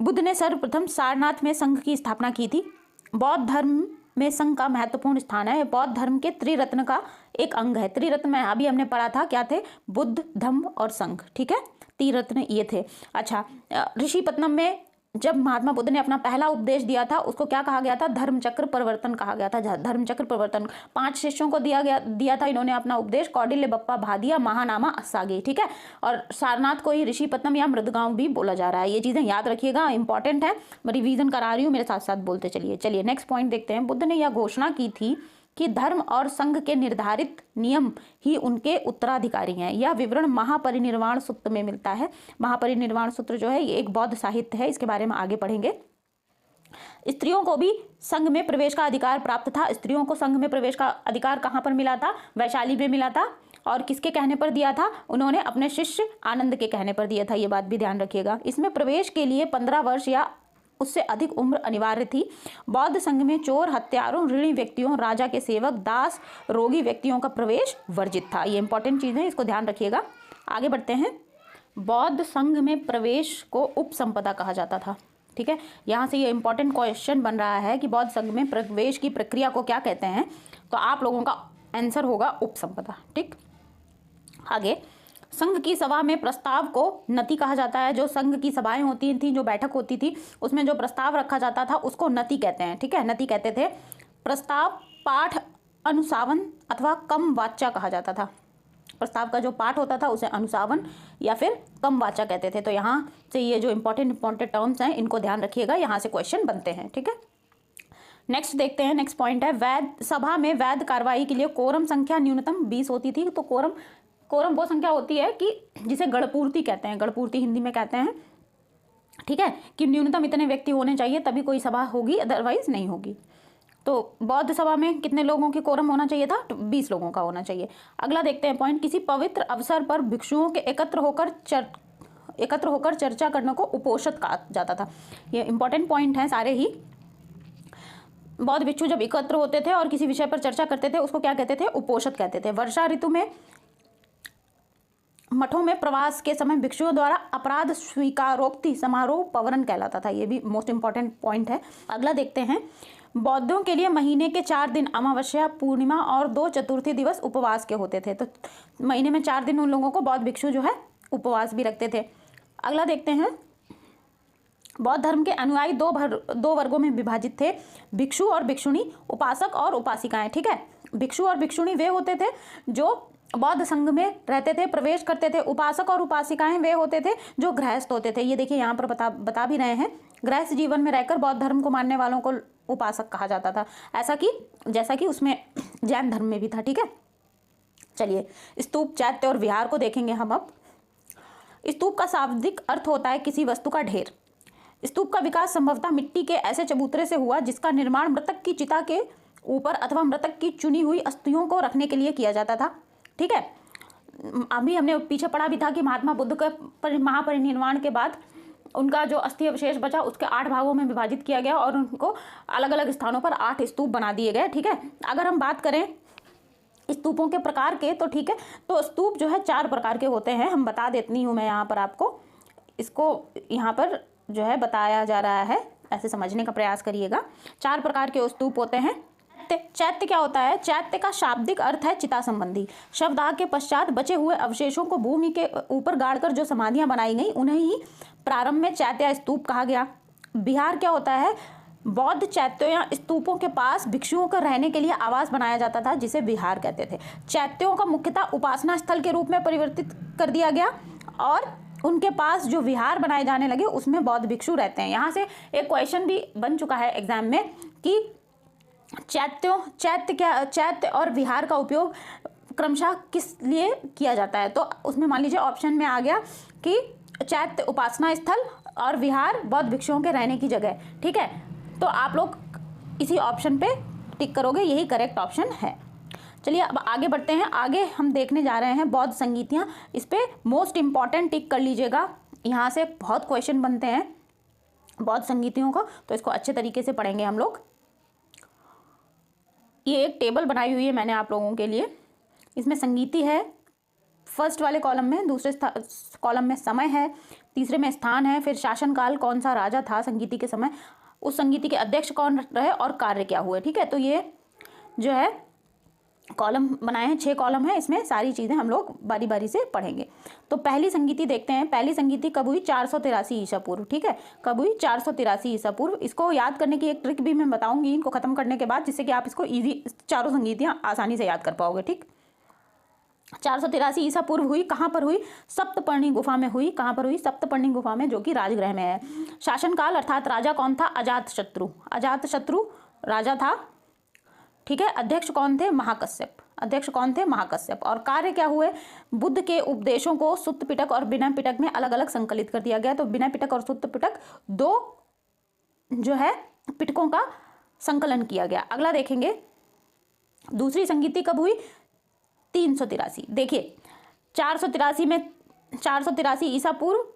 बुद्ध ने सर्वप्रथम सारनाथ में संघ की स्थापना की थी। बौद्ध धर्म में संघ का महत्वपूर्ण स्थान है। बौद्ध धर्म के त्रिरत्न का एक अंग है। त्रिरत्न में अभी हमने पढ़ा था, क्या थे? बुद्ध, धम्म और संघ, ठीक है। त्रिरत्न ये थे। अच्छा, ऋषिपत्नम में जब महात्मा बुद्ध ने अपना पहला उपदेश दिया था उसको क्या कहा गया था? धर्मचक्र परिवर्तन कहा गया था। धर्मचक्र परिवर्तन 5 शिष्यों को दिया था इन्होंने अपना उपदेश। कौटिल्य, बप्पा, भादिया, महानामा, असागी, ठीक है। और सारनाथ को ही ऋषिपत्तनम या मृदगांव भी बोला जा रहा है। ये चीजें याद रखिएगा, इंपॉर्टेंट है। मैं रिवीजन करा रही हूँ, मेरे साथ साथ बोलते चलिए। चलिए नेक्स्ट पॉइंट देखते हैं। बुद्ध ने यह घोषणा की थी कि धर्म और संघ के निर्धारित नियम ही उनके उत्तराधिकारी हैं। यह विवरण महापरिनिर्वाण सूत्र में मिलता है। महापरिनिर्वाण सूत्र जो है ये एक बौद्ध साहित्य है, इसके बारे में आगे पढ़ेंगे। स्त्रियों को भी संघ में प्रवेश का अधिकार प्राप्त था। स्त्रियों को संघ में प्रवेश का अधिकार कहाँ पर मिला था? वैशाली में मिला था। और किसके कहने पर दिया था? उन्होंने अपने शिष्य आनंद के कहने पर दिया था। ये बात भी ध्यान रखिएगा। इसमें प्रवेश के लिए 15 वर्ष या उससे अधिक उम्र अनिवार्य थी। बौद्ध संघ में चोर, हत्यारों, ऋणी व्यक्तियों, राजा के सेवक, दास, रोगी व्यक्तियों का प्रवेश वर्जित था। ये इंपॉर्टेंट चीज़ है, इसको ध्यान रखिएगा। आगे बढ़ते हैं। बौद्ध संघ में प्रवेश को उपसंपदा कहा जाता था, ठीक है। यहाँ से ये इंपॉर्टेंट क्वेश्चन बन रहा है कि बौद्ध संघ में प्रवेश की प्रक्रिया को क्या कहते हैं, तो आप लोगों का आंसर होगा उपसंपदा, ठीक। आगे, संघ की सभा में प्रस्ताव को नति कहा जाता है। जो संघ की सभाएं होती थी, जो बैठक होती थी, उसमें जो प्रस्ताव रखा जाता था उसको नति कहते हैं, ठीक है। नति कहते थे। प्रस्ताव पाठ अनुसावन अथवा कम वाचा कहा जाता था। प्रस्ताव का जो पाठ होता था उसे अनुसावन या फिर कम वाचा कहते थे। तो यहाँ से ये जो इंपॉर्टेंट टर्म्स हैं इनको ध्यान रखिएगा, यहाँ से क्वेश्चन बनते हैं, ठीक है। नेक्स्ट देखते हैं। नेक्स्ट पॉइंट है वैध सभा में वैध कार्रवाई के लिए कोरम संख्या न्यूनतम 20 होती थी। तो कोरम वो संख्या होती है कि जिसे गणपूर्ति कहते हैं, गणपूर्ति हिंदी में कहते हैं, ठीक है, कि न्यूनतम इतने व्यक्ति होने चाहिए तभी कोई सभा होगी, अदरवाइज नहीं होगी। तो बौद्ध सभा में कितने लोगों की कोरम होना चाहिए था? 20 लोगों का होना चाहिए। अगला देखते हैं पॉइंट। किसी पवित्र अवसर पर भिक्षुओं के एकत्र होकर चर्चा करने को उपोषित कहा जाता था। ये इंपॉर्टेंट पॉइंट है सारे ही। बौद्ध भिक्षु जब एकत्र होते थे और किसी विषय पर चर्चा करते थे उसको क्या कहते थे? उपोषित कहते थे। वर्षा ऋतु में मठों में प्रवास के समय भिक्षुओं द्वारा अपराध स्वीकारोक्ति समारोह पवरन कहलाता था। ये भी मोस्ट इंपॉर्टेंट पॉइंट है। अगला देखते हैं। बौद्धों के लिए महीने के 4 दिन अमावस्या, पूर्णिमा और 2 चतुर्थी दिवस उपवास के होते थे। तो महीने में 4 दिन उन लोगों को बौद्ध भिक्षु जो है उपवास भी रखते थे। अगला देखते हैं। बौद्ध धर्म के अनुयायी दो वर्गों में विभाजित थे, भिक्षु और भिक्षुणी, उपासक और उपासिकाएं, ठीक है। भिक्षु और भिक्षुणी वे होते थे जो बौद्ध संघ में रहते थे, प्रवेश करते थे। उपासक और उपासिकाएं वे होते थे जो गृहस्थ होते थे। ये देखिए यहाँ पर बता भी रहे हैं, गृहस्थ जीवन में रहकर बौद्ध धर्म को मानने वालों को उपासक कहा जाता था, ऐसा कि जैसा कि उसमें जैन धर्म में भी था, ठीक है। चलिए स्तूप, चैत्य और विहार को देखेंगे हम अब। स्तूप का शाब्दिक अर्थ होता है किसी वस्तु का ढेर। स्तूप का विकास संभवतः मिट्टी के ऐसे चबूतरे से हुआ जिसका निर्माण मृतक की चिता के ऊपर अथवा मृतक की चुनी हुई अस्थियों को रखने के लिए किया जाता था, ठीक है। अभी हमने पीछे पढ़ा भी था कि महात्मा बुद्ध के महापरिनिर्वाण के बाद उनका जो अस्थि अवशेष बचा उसके 8 भागों में विभाजित किया गया और उनको अलग अलग स्थानों पर 8 स्तूप बना दिए गए, ठीक है। अगर हम बात करें स्तूपों के प्रकार के तो ठीक है, तो स्तूप जो है 4 प्रकार के होते हैं। हम बता देती हूँ मैं यहाँ पर आपको, इसको यहाँ पर जो है बताया जा रहा है, ऐसे समझने का प्रयास करिएगा। 4 प्रकार के स्तूप होते हैं। चैत्य क्या होता है? चैत्य का शाब्दिक अर्थ है चिता संबंधी। शवदाह के पश्चात बचे हुए अवशेषों को भूमि के ऊपर गाड़कर जो समाधियां बनाई गई उन्हें ही प्रारंभ में चैत्य या स्तूप कहा गया। विहार क्या होता है? बौद्ध चैत्यों या स्तूपों के पास भिक्षुओं का रहने के लिए आवास बनाया जाता था जिसे विहार कहते थे। चैत्यों का मुख्यतः उपासना स्थल के रूप में परिवर्तित कर दिया गया और उनके पास जो विहार बनाए जाने लगे उसमें बौद्ध भिक्षु रहते हैं। यहाँ से एक क्वेश्चन भी बन चुका है एग्जाम में कि चैत्य और विहार का उपयोग क्रमशः किस लिए किया जाता है। तो उसमें मान लीजिए ऑप्शन में आ गया कि चैत्य उपासना स्थल और विहार बौद्ध भिक्षुओं के रहने की जगह, ठीक है। तो आप लोग इसी ऑप्शन पे टिक करोगे, यही करेक्ट ऑप्शन है। चलिए अब आगे बढ़ते हैं। आगे हम देखने जा रहे हैं बौद्ध संगीतियाँ। इस पे मोस्ट इंपॉर्टेंट टिक कर लीजिएगा, यहाँ से बहुत क्वेश्चन बनते हैं बौद्ध संगीतियों को, तो इसको अच्छे तरीके से पढ़ेंगे हम लोग। ये एक टेबल बनाई हुई है मैंने आप लोगों के लिए। इसमें संगीति है फर्स्ट वाले कॉलम में, दूसरे कॉलम में समय है, तीसरे में स्थान है, फिर शासनकाल, कौन सा राजा था संगीति के समय, उस संगीति के अध्यक्ष कौन रहे और कार्य क्या हुए, ठीक है। तो ये जो है कॉलम बनाए हैं, 6 कॉलम है, इसमें सारी चीज़ें हम लोग बारी बारी से पढ़ेंगे। तो तो पहली संगीति देखते हैं। पहली संगीति कब हुई? 483 ईसा पूर्व। ठीक है, कब हुई? 483 ईसा पूर्व। इसको याद करने की एक ट्रिक भी मैं बताऊंगी इनको खत्म करने के बाद, जिससे कि आप इसको इजी चारों संगीतियां आसानी से याद कर पाओगे। ठीक, 483 ईसा पूर्व हुई। कहाँ पर हुई? सप्तपर्णी गुफा में हुई। कहाँ पर हुई? सप्तपर्णी गुफा में, जो कि राजगृह में है। शासनकाल अर्थात राजा कौन था? अजातशत्रु। अजातशत्रु राजा था। ठीक है, अध्यक्ष कौन थे? महाकश्यप। अध्यक्ष कौन थे? महाकश्यप। और कार्य क्या हुए? बुद्ध के उपदेशों को सुत्त पिटक और विनय पिटक में अलग अलग संकलित कर दिया गया। तो विनय पिटक और सुत्त पिटक दो जो है पिटकों का संकलन किया गया। अगला देखेंगे, दूसरी संगीति कब हुई? 383। देखिए 483 में 483 ईसा पूर्व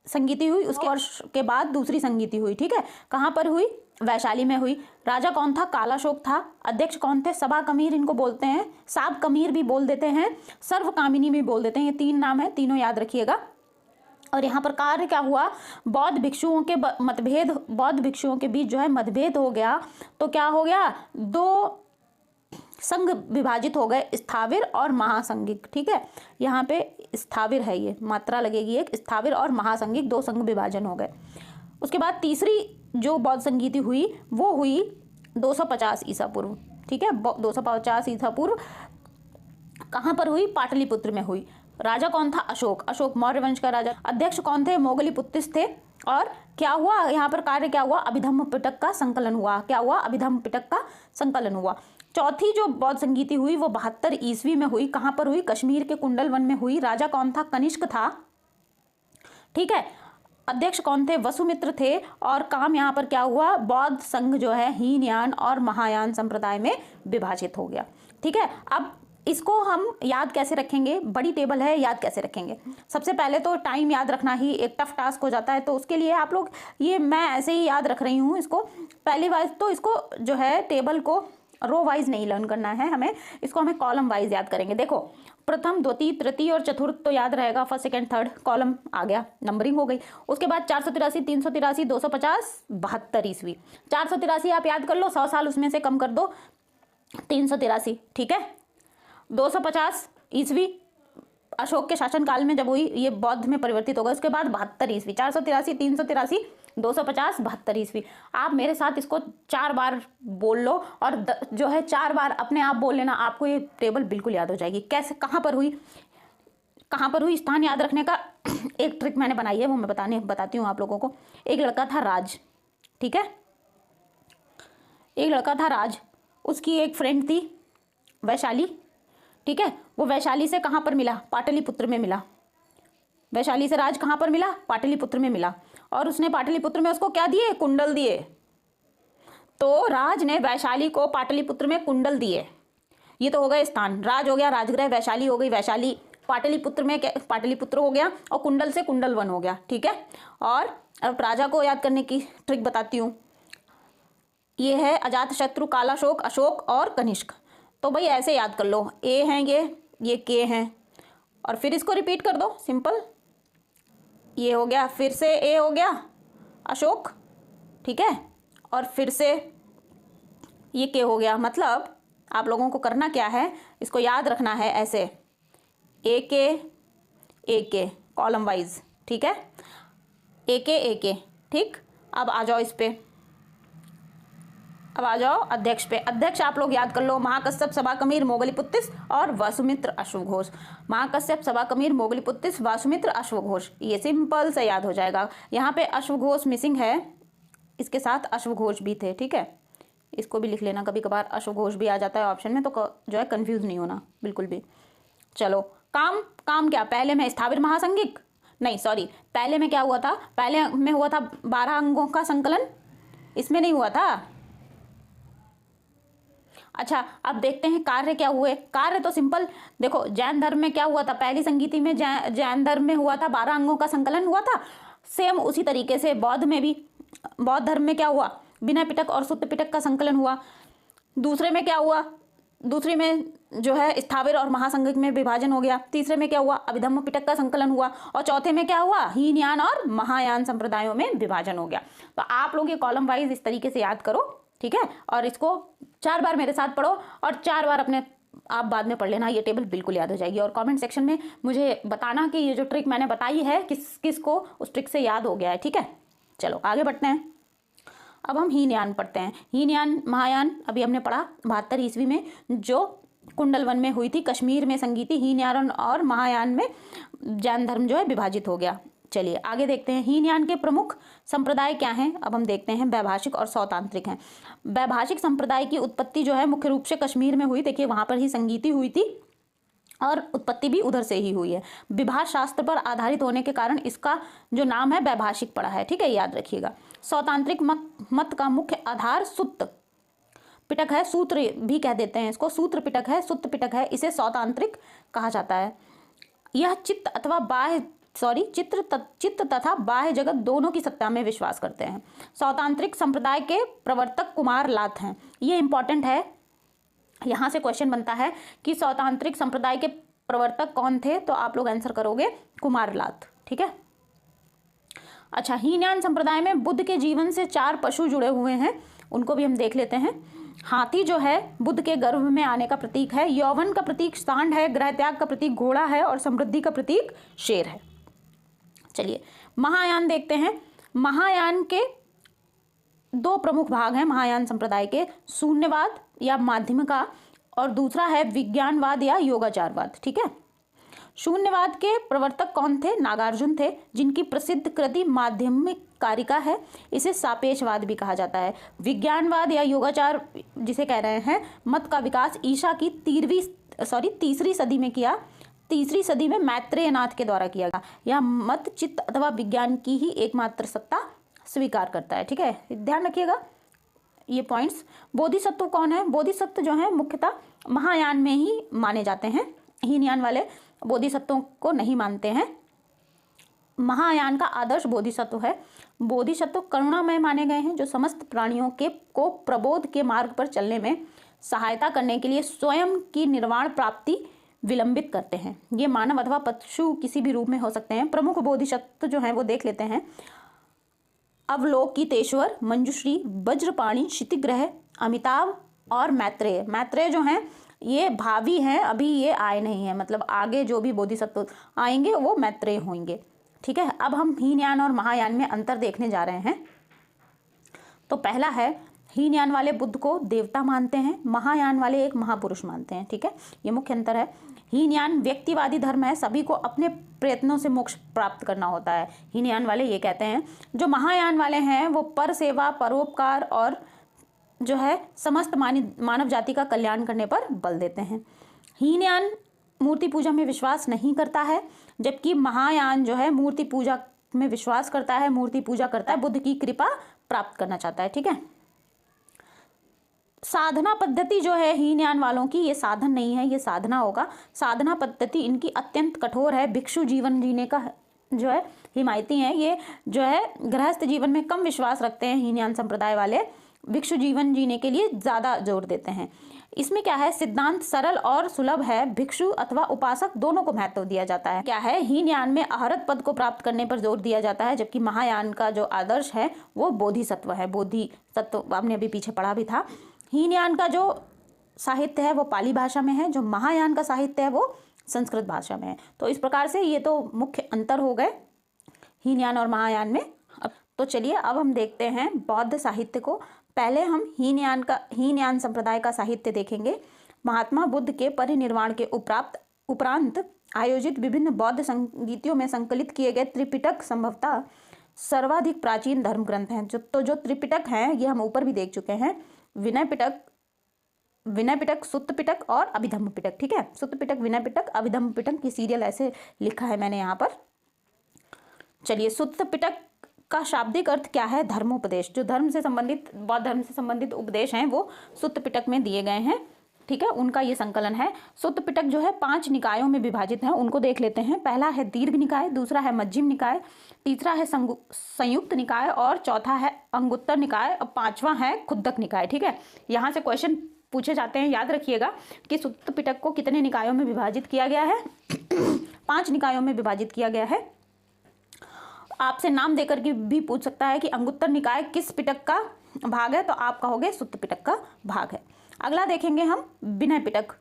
संगीति हुई, उसके वर्ष के बाद दूसरी संगीति हुई। ठीक है, कहाँ पर हुई? वैशाली में हुई। राजा कौन था? कालाशोक था। अध्यक्ष कौन थे? सबा कमीर इनको बोलते हैं, साब कमीर भी बोल देते हैं, सर्वकामिनी भी बोल देते हैं। ये 3 नाम है, तीनों याद रखिएगा। और यहाँ पर कार्य क्या हुआ? बौद्ध भिक्षुओं के मतभेद, बौद्ध भिक्षुओं के बीच जो है मतभेद हो गया। तो क्या हो गया? 2 संघ विभाजित हो गए, स्थाविर और महासंघिक। ठीक है, यहाँ पे स्थाविर है, ये मात्रा लगेगी एक, स्थाविर और महासंघिक 2 संघ विभाजन हो गए। उसके बाद तीसरी जो बौद्ध संगीति हुई वो हुई 250 ईसा पूर्व। ठीक है, 250 ईसा पूर्व कहाँ पर हुई? पाटलिपुत्र में हुई। राजा कौन था? अशोक। अशोक मौर्य वंश का राजा। अध्यक्ष कौन थे? मोगलीपुत्तिस थे। और क्या हुआ यहाँ पर? कार्य क्या हुआ? अभिधम्म पिटक का संकलन हुआ। क्या हुआ? अभिधम्म पिटक का संकलन हुआ। चौथी जो बौद्ध संगीति हुई वो 72 ईस्वी में हुई। कहाँ पर हुई? कश्मीर के कुंडल वन में हुई। राजा कौन था? कनिष्क था। ठीक है, अध्यक्ष कौन थे? वसुमित्र थे। और काम यहाँ पर क्या हुआ? बौद्ध संघ जो है हीनयान और महायान संप्रदाय में विभाजित हो गया। ठीक है, अब इसको हम याद कैसे रखेंगे? बड़ी टेबल है, याद कैसे रखेंगे? सबसे पहले तो टाइम याद रखना ही एक टफ टास्क हो जाता है, तो उसके लिए आप लोग ये मैं ऐसे ही याद रख रही हूँ इसको। पहली वाइज तो इसको जो है टेबल को रो वाइज नहीं लर्न करना है हमें, इसको हमें कॉलम वाइज याद करेंगे। देखो प्रथम, द्वितीय, तृतीय और चतुर्थ तो याद रहेगा, फर्स्ट सेकंड थर्ड कॉलम आ गया, नंबरिंग हो गई। उसके बाद 483, 383, 250, 72 ईस्वी। 483 आप याद कर लो, 100 साल उसमें से कम कर दो, 383। ठीक है, 250 ईस्वी अशोक के शासनकाल में जब हुई, ये बौद्ध में परिवर्तित हो गया। उसके बाद 72 ईस्वी। 483, 383, 250, 72 ईस्वी। आप मेरे साथ इसको 4 बार बोल लो और जो है 4 बार अपने आप बोल लेना, आपको ये टेबल बिल्कुल याद हो जाएगी। कैसे, कहाँ पर हुई, कहाँ पर हुई? स्थान याद रखने का एक ट्रिक मैंने बनाई है, वो मैं बताती हूँ आप लोगों को। एक लड़का था राज। ठीक है, एक लड़का था राज, उसकी एक फ्रेंड थी वैशाली। ठीक है, वो वैशाली से कहाँ पर मिला? पाटलिपुत्र में मिला। वैशाली से राज कहाँ पर मिला? पाटलिपुत्र में मिला। और उसने पाटलिपुत्र में उसको क्या दिए? कुंडल दिए। तो राज ने वैशाली को पाटलिपुत्र में कुंडल दिए। ये तो हो गए स्थान, राज हो गया राजगृह, वैशाली हो गई वैशाली, पाटलिपुत्र में पाटलिपुत्र हो गया, और कुंडल से कुंडल वन हो गया। ठीक है, और अब राजा को याद करने की ट्रिक बताती हूँ। ये है अजातशत्रु, कालाशोक, अशोक और कनिष्क। तो भाई ऐसे याद कर लो, ए हैं ये के हैं, और फिर इसको रिपीट कर दो, सिंपल। ये हो गया, फिर से ए हो गया अशोक। ठीक है, और फिर से ये के हो गया। मतलब आप लोगों को करना क्या है, इसको याद रखना है ऐसे, ए के कॉलम वाइज। ठीक है, ए के। ठीक, अब आ जाओ इस पे, अब आ जाओ अध्यक्ष पे। अध्यक्ष आप लोग याद कर लो, महाकश्यप, सभाकमीर, मोगलीपुत्तिस और वसुमित्र अश्वघोष। महाकश्यप, सभाकमीर, मोगलीपुत्तिस, वसुमित्र, अश्वघोष। ये सिंपल से याद हो जाएगा। यहाँ पे अश्वघोष मिसिंग है, इसके साथ अश्वघोष भी थे। ठीक है, इसको भी लिख लेना, कभी कभार अश्वघोष भी आ जाता है ऑप्शन में, तो जो है कंफ्यूज नहीं होना बिल्कुल भी। चलो, काम क्या? पहले में स्थाविर महासंघिक, नहीं सॉरी, पहले में क्या हुआ था? पहले में हुआ था 12 अंगों का संकलन, इसमें नहीं हुआ था। अच्छा, अब देखते हैं कार्य क्या हुए। कार्य तो सिंपल, देखो जैन धर्म में क्या हुआ था? पहली संगीति में जैन धर्म में हुआ था, 12 अंगों का संकलन हुआ था। सेम उसी तरीके से बौद्ध में भी, बौद्ध धर्म में क्या हुआ? विनय पिटक और सुत्त पिटक का संकलन हुआ। दूसरे में क्या हुआ? दूसरे में जो है स्थाविर और महासंघिक में विभाजन हो गया। तीसरे में क्या हुआ? अभिधम्म पिटक का संकलन हुआ। और चौथे में क्या हुआ? हीनयान और महायान संप्रदायों में विभाजन हो गया। तो आप लोग ये कॉलम वाइज इस तरीके से याद करो। ठीक है, और इसको 4 बार मेरे साथ पढ़ो और 4 बार अपने आप बाद में पढ़ लेना, ये टेबल बिल्कुल याद हो जाएगी। और कमेंट सेक्शन में मुझे बताना कि ये जो ट्रिक मैंने बताई है किस किस को उस ट्रिक से याद हो गया है, ठीक है। चलो आगे बढ़ते हैं। अब हम हीनयान पढ़ते हैं। हीनयान महायान अभी हमने पढ़ा 72 ईस्वी में, जो कुंडलवन में हुई थी, कश्मीर में संगीति। हीनयान और महायान में जैन धर्म जो है विभाजित हो गया। चलिए आगे देखते हैं हीनयान के प्रमुख संप्रदाय क्या हैं। अब हम देखते हैं वैभाषिक और सौतांत्रिक हैं। वैभाषिक संप्रदाय की उत्पत्ति जो है मुख्य रूप से कश्मीर में हुई। देखिए वहां पर ही संगीति हुई थी और उत्पत्ति भी उधर से ही हुई है। विभाष शास्त्र पर आधारित होने के कारण इसका जो नाम है वैभाषिक पड़ा है, ठीक है, याद रखिएगा। सौतांत्रिक मत का मुख्य आधार सुत्त पिटक है, सूत्र भी कह देते हैं इसको, सूत्र पिटक है, सुत्त पिटक है, इसे सौतांत्रिक कहा जाता है। यह चित्त अथवा बाह्य चित्त तथा बाह्य जगत दोनों की सत्ता में विश्वास करते हैं। सौतांत्रिक संप्रदाय के प्रवर्तक कुमार लात हैं। ये इंपॉर्टेंट है, यहाँ से क्वेश्चन बनता है कि सौतांत्रिक संप्रदाय के प्रवर्तक कौन थे, तो आप लोग आंसर करोगे कुमार लात, ठीक है। अच्छा, हीनयान संप्रदाय में बुद्ध के जीवन से 4 पशु जुड़े हुए हैं, उनको भी हम देख लेते हैं। हाथी जो है बुद्ध के गर्भ में आने का प्रतीक है, यौवन का प्रतीक सांड है, गृह त्याग का प्रतीक घोड़ा है और समृद्धि का प्रतीक शेर है। चलिए महायान देखते हैं। महायान के 2 प्रमुख भाग हैं महायान संप्रदाय के, शून्यवाद या माध्यमिका और दूसरा है विज्ञानवाद या योगाचारवाद, ठीक है। शून्यवाद के प्रवर्तक कौन थे? नागार्जुन थे, जिनकी प्रसिद्ध कृति माध्यमिक कारिका है। इसे सापेक्षवाद भी कहा जाता है। विज्ञानवाद या योगाचार जिसे कह रहे हैं, मत का विकास ईसा की तीसरी सदी में किया। तीसरी सदी में मैत्रेय नाथ के द्वारा किया गया। यह मत चित्त अथवा विज्ञान की ही एकमात्र सत्ता स्वीकार करता है, ठीक है, ध्यान रखिएगा ये पॉइंट्स। बोधिसत्व कौन है? बोधिसत्व जो है मुख्यतः महायान में ही माने जाते हैं, हीनयान वाले बोधिसत्वों को नहीं मानते हैं। महायान का आदर्श बोधिसत्व है। बोधिसत्व करुणामय माने गए हैं, जो समस्त प्राणियों को प्रबोध के मार्ग पर चलने में सहायता करने के लिए स्वयं की निर्वाण प्राप्ति विलंबित करते हैं। ये मानव अथवा पशु किसी भी रूप में हो सकते हैं। प्रमुख बोधिसत्व जो हैं वो देख लेते हैं। अवलोकितेश्वर, मंजुश्री, वज्रपाणि, क्षितिग्रह, अमिताभ और मैत्रेय। मैत्रेय जो हैं ये भावी हैं, अभी ये आए नहीं हैं, मतलब आगे जो भी बोधिसत्व आएंगे वो मैत्रेय होंगे, ठीक है। अब हम हीनयान और महायान में अंतर देखने जा रहे हैं। तो पहला है, हीनयान वाले बुद्ध को देवता मानते हैं, महायान वाले एक महापुरुष मानते हैं, ठीक है, ये मुख्य अंतर है। हीनयान व्यक्तिवादी धर्म है, सभी को अपने प्रयत्नों से मोक्ष प्राप्त करना होता है, हीनयान वाले ये कहते हैं। जो महायान वाले हैं वो पर सेवा, परोपकार और जो है समस्त मानव जाति का कल्याण करने पर बल देते हैं। हीनयान मूर्ति पूजा में विश्वास नहीं करता है, जबकि महायान जो है मूर्ति पूजा में विश्वास करता है, मूर्ति पूजा करता है, बुद्ध की कृपा प्राप्त करना चाहता है, ठीक है। साधना पद्धति जो है हीनयान वालों की, ये साधन नहीं है, ये साधना होगा। साधना पद्धति इनकी अत्यंत कठोर है। भिक्षु जीवन जीने का जो है हिमायती हैं। ये जो है गृहस्थ जीवन में कम विश्वास रखते हैं हीनयान संप्रदाय वाले, भिक्षु जीवन जीने के लिए ज़्यादा जोर देते हैं। इसमें क्या है, सिद्धांत सरल और सुलभ है। भिक्षु अथवा उपासक दोनों को महत्व दिया जाता है। क्या है, हीनयान में अहरत पद को प्राप्त करने पर जोर दिया जाता है, जबकि महायान का जो आदर्श है वो बोधिसत्व है। बोधिसत्व आपने अभी पीछे पढ़ा भी था। हीनयान का जो साहित्य है वो पाली भाषा में है, जो महायान का साहित्य है वो संस्कृत भाषा में है। तो इस प्रकार से ये तो मुख्य अंतर हो गए हीनयान और महायान में। अब तो चलिए अब हम देखते हैं बौद्ध साहित्य को। पहले हम हीनयान संप्रदाय का साहित्य देखेंगे। महात्मा बुद्ध के परिनिर्वाण के उपरांत आयोजित विभिन्न बौद्ध संगीतियों में संकलित किए गए त्रिपिटक संभवतः सर्वाधिक प्राचीन धर्म ग्रंथ हैं। जो त्रिपिटक हैं ये हम ऊपर भी देख चुके हैं, विनय पिटक, सुत्त पिटक और अभिधम्म पिटक, ठीक है। सुत्त पिटक, विनय पिटक, अभिधम्म पिटक की सीरियल ऐसे लिखा है मैंने यहाँ पर। चलिए, सुत्त पिटक का शाब्दिक अर्थ क्या है? धर्मोपदेश। जो धर्म से संबंधित, बौद्ध धर्म से संबंधित उपदेश हैं वो सुत्त पिटक में दिए गए हैं, ठीक है, उनका ये संकलन है। सुत्त पिटक जो है 5 निकायों में विभाजित है, उनको देख लेते हैं। पहला है दीर्घ निकाय, दूसरा है मध्यम निकाय, तीसरा है संयुक्त निकाय और चौथा है अंगुत्तर निकाय और 5वां है खुद्दक निकाय, ठीक है। यहाँ से क्वेश्चन पूछे जाते हैं, याद रखिएगा कि सुत्त पिटक को कितने निकायों में विभाजित किया गया है? 5 निकायों में विभाजित किया गया है। आपसे नाम देकर के भी पूछ सकता है कि अंगुत्तर निकाय किस पिटक का भाग है, तो आप कहोगे सुत्त पिटक का भाग है। अगला देखेंगे हम विनय पिटक।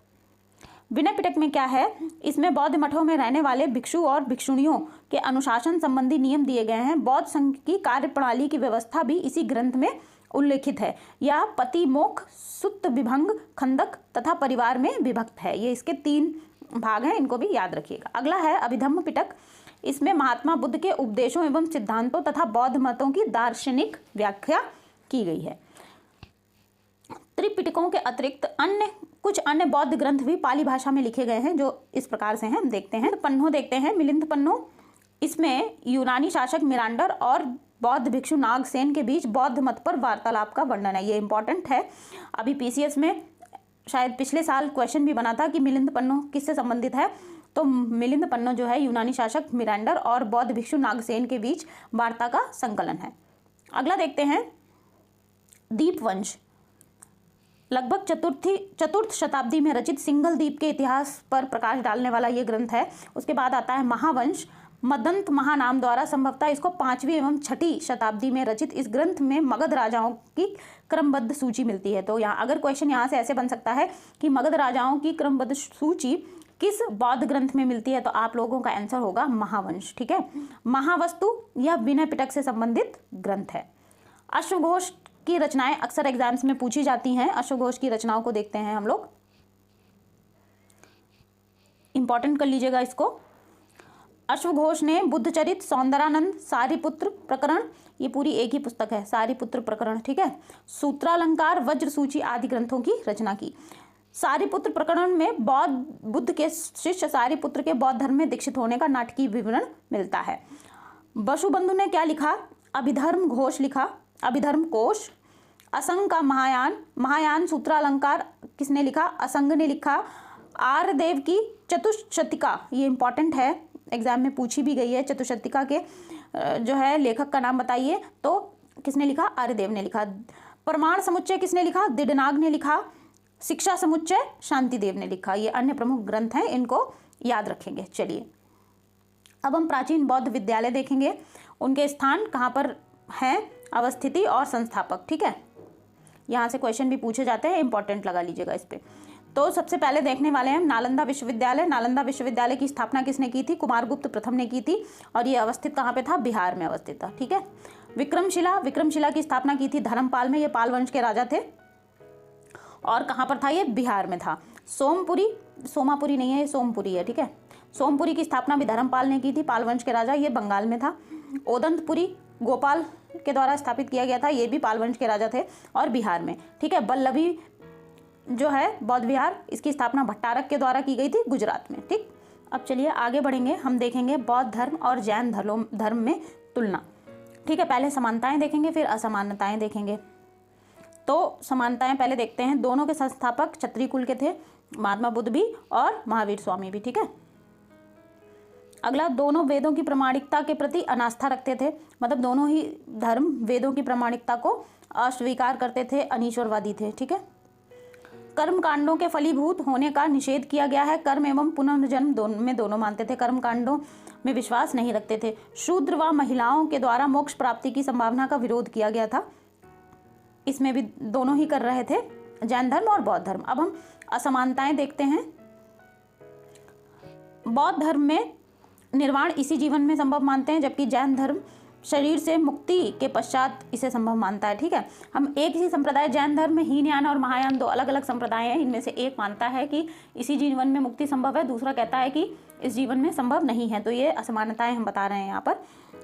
विनय पिटक में क्या है, इसमें बौद्ध मठों में रहने वाले भिक्षु और भिक्षुणियों के अनुशासन संबंधी नियम दिए गए हैं। बौद्ध संघ की कार्य प्रणाली की व्यवस्था भी इसी ग्रंथ में उल्लेखित है। यह पति मोक्ष, सुत्त विभंग, खंदक तथा परिवार में विभक्त है। ये इसके 3 भाग हैं, इनको भी याद रखिएगा। अगला है अभिधम्म पिटक। इसमें महात्मा बुद्ध के उपदेशों एवं सिद्धांतों तथा बौद्ध मतों की दार्शनिक व्याख्या की गई है। त्रिपिटकों के अतिरिक्त कुछ अन्य बौद्ध ग्रंथ भी पाली भाषा में लिखे गए हैं, जो इस प्रकार से हैं, हम देखते हैं। पन्नों देखते हैं, मिलिंद पन्नों। इसमें यूनानी शासक मिरांडर और बौद्ध भिक्षु नागसेन के बीच बौद्ध मत पर वार्तालाप का वर्णन है। ये इंपॉर्टेंट है। अभी पीसीएस में शायद पिछले साल क्वेश्चन भी बना था कि मिलिंद पन्नों किससे संबंधित है, तो मिलिंद पन्नों जो है यूनानी शासक मिरांडर और बौद्ध भिक्षु नागसेन के बीच वार्ता का संकलन है। अगला देखते हैं दीपवंश। लगभग चतुर्थ शताब्दी में रचित सिंघल द्वीप के इतिहास पर प्रकाश डालने वाला ये ग्रंथ है। उसके बाद आता है महावंश। मदंत महानाम द्वारा संभवतः इसको 5वीं एवं 6ठी शताब्दी में रचित इस ग्रंथ में मगध राजाओं की क्रमबद्ध सूची मिलती है। तो यहाँ अगर क्वेश्चन यहाँ से ऐसे बन सकता है कि मगध राजाओं की क्रमबद्ध सूची किस बौद्ध ग्रंथ में मिलती है, तो आप लोगों का आंसर होगा महावंश। ठीक है। महावस्तु यह विनय पिटक से संबंधित ग्रंथ है। अश्वघोष की रचनाएं अक्सर एग्जाम्स में पूछी जाती हैं। अश्वघोष की रचनाओं को देखते हैं हम लोग, इंपॉर्टेंट कर लीजिएगा इसको। अश्वघोष ने बुद्धचरित, सौंदरानंद, सारीपुत्र प्रकरण, ये पूरी एक ही पुस्तक है, सारीपुत्र प्रकरण, ठीक है, सूत्रालंकार, वज्र सूची आदि ग्रंथों की रचना की। सारीपुत्र प्रकरण में बुद्ध के शिष्य सारीपुत्र के बौद्ध धर्म में दीक्षित होने का नाटकीय विवरण मिलता है। वसुबंधु ने क्या लिखा? अभिधर्म घोष लिखा, अभिधर्म कोश। असंग का महायान सूत्रालंकार किसने लिखा? असंग ने लिखा। आर्यदेव की चतुष्शतिका, ये इंपॉर्टेंट है, एग्जाम में पूछी भी गई है। चतुष्शतिका के जो है लेखक का नाम बताइए, तो किसने लिखा? आर्यदेव ने लिखा। प्रमाण समुच्चय किसने लिखा? दिडनाग ने लिखा। शिक्षा समुच्चय शांतिदेव ने लिखा। ये अन्य प्रमुख ग्रंथ हैं, इनको याद रखेंगे। चलिए अब हम प्राचीन बौद्ध विद्यालय देखेंगे, उनके स्थान कहाँ पर हैं, अवस्थिति और संस्थापक। ठीक है, यहाँ से क्वेश्चन भी पूछे जाते हैं, इंपॉर्टेंट लगा लीजिएगा इस पे। तो सबसे पहले देखने वाले हैं नालंदा विश्वविद्यालय। नालंदा विश्वविद्यालय की स्थापना किसने की थी? कुमारगुप्त प्रथम ने की थी, और ये अवस्थित कहाँ पे था? बिहार में अवस्थित था। ठीक है। विक्रमशिला की स्थापना की थी धर्मपाल में, ये पाल वंश के राजा थे, और कहाँ पर था? ये बिहार में था। सोमापुरी नहीं है, ये सोमपुरी है। ठीक है, सोमपुरी की स्थापना भी धर्मपाल ने की थी, पाल वंश के राजा, ये बंगाल में था। ओदंतपुरी गोपाल के द्वारा स्थापित किया गया था, ये भी पाल वंश के राजा थे, और बिहार में। ठीक है। वल्लभी जो है बौद्ध विहार, इसकी स्थापना भट्टारक के द्वारा की गई थी, गुजरात में। ठीक, अब चलिए आगे बढ़ेंगे, हम देखेंगे बौद्ध धर्म और जैन धर्म में तुलना। ठीक है, पहले समानताएं देखेंगे, फिर असमानताएं देखेंगे। तो समानताएं पहले देखते हैं। दोनों के संस्थापक क्षत्रिय कुल के थे, महात्मा बुद्ध भी और महावीर स्वामी भी। ठीक है। अगला, दोनों वेदों की प्रामाणिकता के प्रति अनास्था रखते थे, मतलब दोनों ही धर्म वेदों की प्रामाणिकता को अस्वीकार करते थे, अनीश्वरवादी थे। ठीक है। कर्म कांडों के फलीभूत होने का निषेध किया गया है। कर्म एवं पुनर्जन्म दोनों मानते थे, कर्म कांडों में विश्वास नहीं रखते थे। शूद्र व महिलाओं के द्वारा मोक्ष प्राप्ति की संभावना का विरोध किया गया था, इसमें भी दोनों ही कर रहे थे, जैन धर्म और बौद्ध धर्म। अब हम असमानताएं देखते हैं। बौद्ध धर्म में निर्वाण इसी जीवन में संभव मानते हैं, जबकि जैन धर्म शरीर से मुक्ति के पश्चात इसे संभव मानता है। ठीक है। हम एक ही संप्रदाय, जैन धर्म में हीनयान और महायान दो अलग अलग संप्रदाय हैं, इनमें से एक मानता है कि इसी जीवन में मुक्ति संभव है, दूसरा कहता है कि इस जीवन में संभव नहीं है। तो ये असमानताएं हम बता रहे हैं यहाँ पर।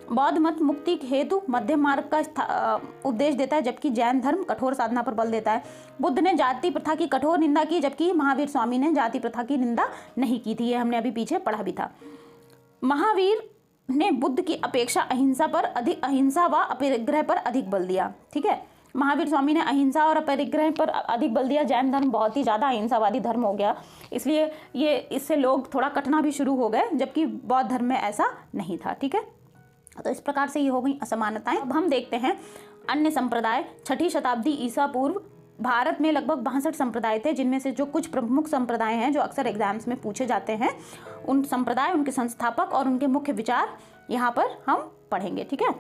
बौद्ध मत मुक्ति हेतु मध्यम मार्ग का उपदेश देता है, जबकि जैन धर्म कठोर साधना पर बल देता है। बुद्ध ने जाति प्रथा की कठोर निंदा की, जबकि महावीर स्वामी ने जाति प्रथा की निंदा नहीं की थी, ये हमने अभी पीछे पढ़ा भी था। महावीर ने बुद्ध की अपेक्षा अहिंसा व अपरिग्रह पर अधिक बल दिया। ठीक है, महावीर स्वामी ने अहिंसा और अपरिग्रह पर अधिक बल दिया। जैन धर्म बहुत ही ज़्यादा अहिंसावादी धर्म हो गया, इसलिए इससे लोग थोड़ा कटना भी शुरू हो गए, जबकि बौद्ध धर्म में ऐसा नहीं था। ठीक है, तो इस प्रकार से ये हो गई असमानताएं। अब हम देखते हैं अन्य संप्रदाय। 6ठी शताब्दी ईसा पूर्व भारत में लगभग 62 संप्रदाय थे, जिनमें से जो कुछ प्रमुख संप्रदाय हैं जो अक्सर एग्जाम्स में पूछे जाते हैं, उन संप्रदाय, उनके संस्थापक और उनके मुख्य विचार यहाँ पर हम पढ़ेंगे। ठीक है।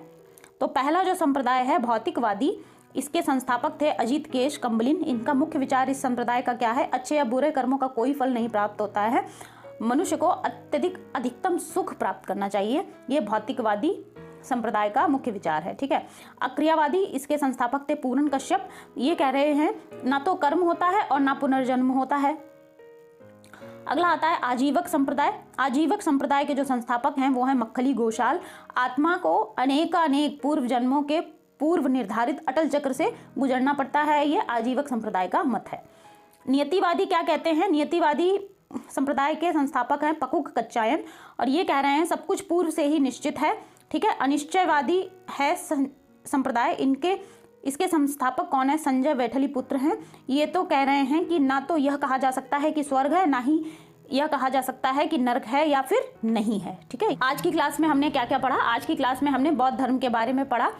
तो पहला जो संप्रदाय है भौतिकवादी, इसके संस्थापक थे अजित केश कम्बलिन। इनका मुख्य विचार इस संप्रदाय का क्या है? अच्छे या बुरे कर्मों का कोई फल नहीं प्राप्त होता है, मनुष्य को अत्यधिक अधिकतम सुख प्राप्त करना चाहिए। ये भौतिकवादी संप्रदाय का मुख्य विचार है। ठीक है। अक्रियावादी, इसके संस्थापक थे पूरन कश्यप। ये कह रहे हैं ना तो कर्म होता है और ना पुनर्जन्म होता है। अगला आता है आजीवक संप्रदाय। आजीवक संप्रदाय के जो संस्थापक हैं वो हैं मक्खली गोशाल। आत्मा को अनेक पूर्व जन्मों के पूर्व निर्धारित अटल चक्र से गुजरना पड़ता है, ये आजीवक संप्रदाय का मत है। नियतिवादी क्या कहते हैं? नियतिवादी संप्रदाय के संस्थापक हैं पकुक कच्चायन, और ये कह रहे हैं सब कुछ पूर्व से ही निश्चित है। ठीक है। अनिश्चयवादी है संप्रदाय, इसके संस्थापक कौन है? संजय वैठली पुत्र हैं। ये तो कह रहे हैं कि ना तो यह कहा जा सकता है कि स्वर्ग है, ना ही यह कहा जा सकता है कि नरक है या फिर नहीं है। ठीक है। आज की क्लास में हमने क्या क्या पढ़ा? आज की क्लास में हमने बौद्ध धर्म के बारे में पढ़ा,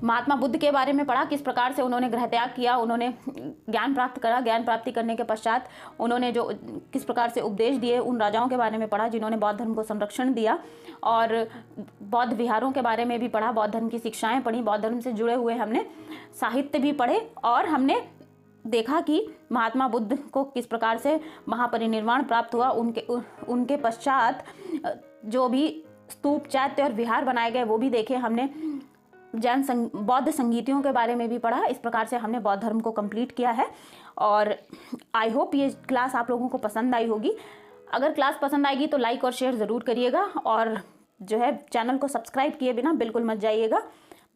महात्मा बुद्ध के बारे में पढ़ा, किस प्रकार से उन्होंने गृह त्याग किया, उन्होंने ज्ञान प्राप्त करा, ज्ञान प्राप्ति करने के पश्चात उन्होंने जो किस प्रकार से उपदेश दिए, उन राजाओं के बारे में पढ़ा जिन्होंने बौद्ध धर्म को संरक्षण दिया, और बौद्ध विहारों के बारे में भी पढ़ा, बौद्ध धर्म की शिक्षाएं पढ़ी, बौद्ध धर्म से जुड़े हुए हमने साहित्य भी पढ़े, और हमने देखा कि महात्मा बुद्ध को किस प्रकार से महापरिनिर्वाण प्राप्त हुआ। उनके पश्चात जो भी स्तूप, चैत्य और विहार बनाए गए वो भी देखे हमने। बौद्ध संगीतियों के बारे में भी पढ़ा। इस प्रकार से हमने बौद्ध धर्म को कंप्लीट किया है, और आई होप ये क्लास आप लोगों को पसंद आई होगी। अगर क्लास पसंद आएगी तो लाइक और शेयर ज़रूर करिएगा, और जो है चैनल को सब्सक्राइब किए बिना बिल्कुल मत जाइएगा।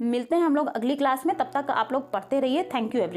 मिलते हैं हम लोग अगली क्लास में, तब तक आप लोग पढ़ते रहिए। Thank you everyone.